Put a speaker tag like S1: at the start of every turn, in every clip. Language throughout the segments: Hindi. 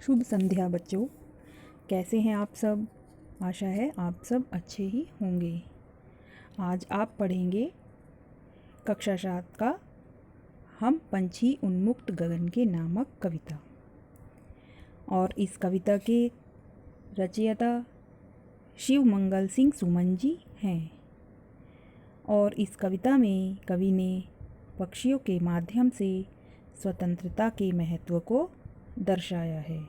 S1: शुभ संध्या बच्चों, कैसे हैं आप सब। आशा है आप सब अच्छे ही होंगे। आज आप पढ़ेंगे कक्षा 7 का हम पंछी उन्मुक्त गगन के नामक कविता। और इस कविता के रचयिता शिव मंगल सिंह सुमन जी हैं। और इस कविता में कवि ने पक्षियों के माध्यम से स्वतंत्रता के महत्व को दर्शाया है।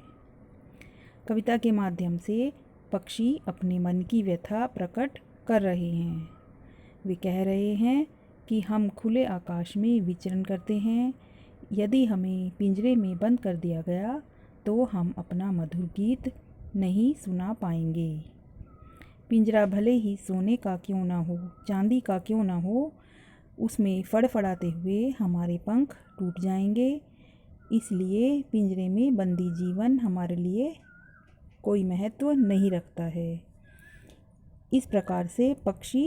S1: कविता के माध्यम से पक्षी अपने मन की व्यथा प्रकट कर रहे हैं। वे कह रहे हैं कि हम खुले आकाश में विचरण करते हैं। यदि हमें पिंजरे में बंद कर दिया गया तो हम अपना मधुर गीत नहीं सुना पाएंगे। पिंजरा भले ही सोने का क्यों ना हो, चांदी का क्यों ना हो, उसमें फड़फड़ाते हुए हमारे पंख टूट जाएंगे। इसलिए पिंजरे में बंदी जीवन हमारे लिए कोई महत्व नहीं रखता है। इस प्रकार से पक्षी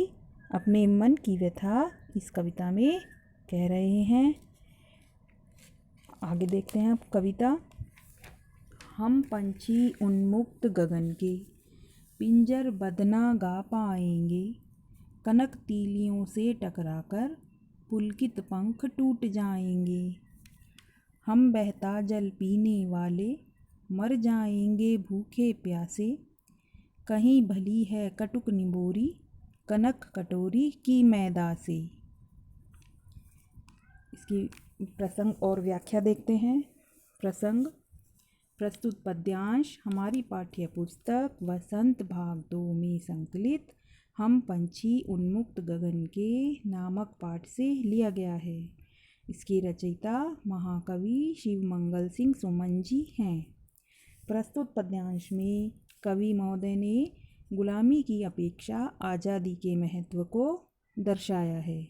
S1: अपने मन की व्यथा इस कविता में कह रहे हैं। आगे देखते हैं अब कविता। हम पंछी उन्मुक्त गगन के, पिंजर बदना गा पाएंगे। कनक तीलियों से टकराकर पुलकित पंख टूट जाएंगे। हम बहता जल पीने वाले मर जाएंगे भूखे प्यासे। कहीं भली है कटुक निबोरी, कनक कटोरी की मैदा से। इसकी प्रसंग और व्याख्या देखते हैं। प्रसंग। प्रस्तुत पद्यांश हमारी पाठ्य पुस्तक वसंत भाग 2 में संकलित हम पंछी उन्मुक्त गगन के नामक पाठ से लिया गया है। इसके रचयिता महाकवि शिव मंगल सिंह सुमन जी हैं। प्रस्तुत पद्यांश में कवि महोदय ने गुलामी की अपेक्षा आज़ादी के महत्व को दर्शाया है।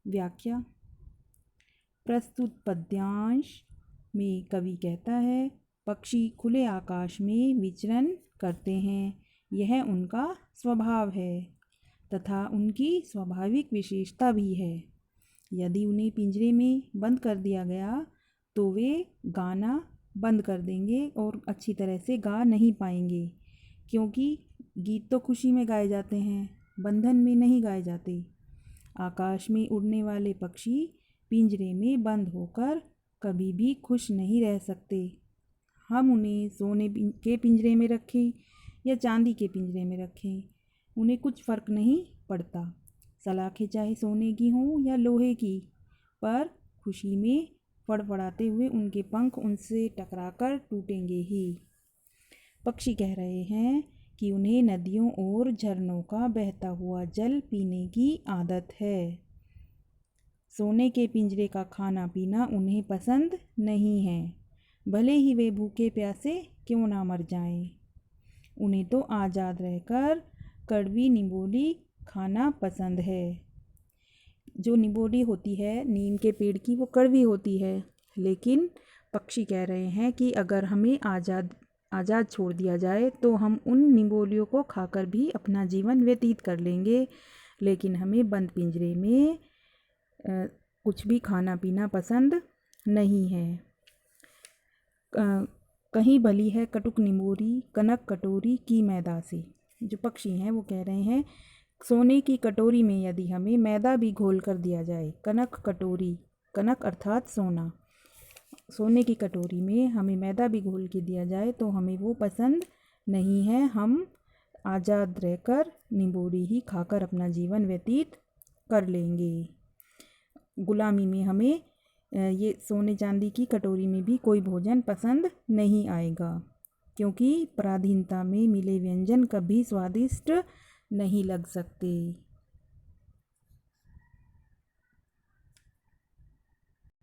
S1: व्याख्या। प्रस्तुत पद्यांश में कवि कहता है, पक्षी खुले आकाश में विचरण करते हैं। यह उनका स्वभाव है तथा उनकी स्वाभाविक विशेषता भी है। यदि उन्हें पिंजरे में बंद कर दिया गया तो वे गाना बंद कर देंगे और अच्छी तरह से गा नहीं पाएंगे, क्योंकि गीत तो खुशी में गाए जाते हैं, बंधन में नहीं गाए जाते। आकाश में उड़ने वाले पक्षी पिंजरे में बंद होकर कभी भी खुश नहीं रह सकते। हम उन्हें सोने के पिंजरे में रखें या चांदी के पिंजरे में रखें, उन्हें कुछ फ़र्क नहीं पड़ता। सलाखें चाहे सोने की हों या लोहे की, पर खुशी में फड़फड़ाते हुए उनके पंख उनसे टकराकर टूटेंगे ही। पक्षी कह रहे हैं कि उन्हें नदियों और झरनों का बहता हुआ जल पीने की आदत है। सोने के पिंजरे का खाना पीना उन्हें पसंद नहीं है, भले ही वे भूखे प्यासे क्यों ना मर जाएं। उन्हें तो आज़ाद रहकर कड़वी निबोली खाना पसंद है। जो निबोली होती है नीम के पेड़ की, वो कड़वी होती है, लेकिन पक्षी कह रहे हैं कि अगर हमें आज़ाद छोड़ दिया जाए तो हम उन निबोलियों को खाकर भी अपना जीवन व्यतीत कर लेंगे, लेकिन हमें बंद पिंजरे में कुछ भी खाना पीना पसंद नहीं है। कहीं भली है कटुक निबोरी, कनक कटोरी की मैदा से। जो पक्षी हैं वो कह रहे हैं, सोने की कटोरी में यदि हमें मैदा भी घोल कर दिया जाए, कनक कटोरी, कनक अर्थात सोना, सोने की कटोरी में हमें मैदा भी घोल के दिया जाए तो हमें वो पसंद नहीं है। हम आज़ाद रहकर निबोरी ही खाकर अपना जीवन व्यतीत कर लेंगे। गुलामी में हमें ये सोने चांदी की कटोरी में भी कोई भोजन पसंद नहीं आएगा, क्योंकि पराधीनता में मिले व्यंजन कभी स्वादिष्ट नहीं लग सकते।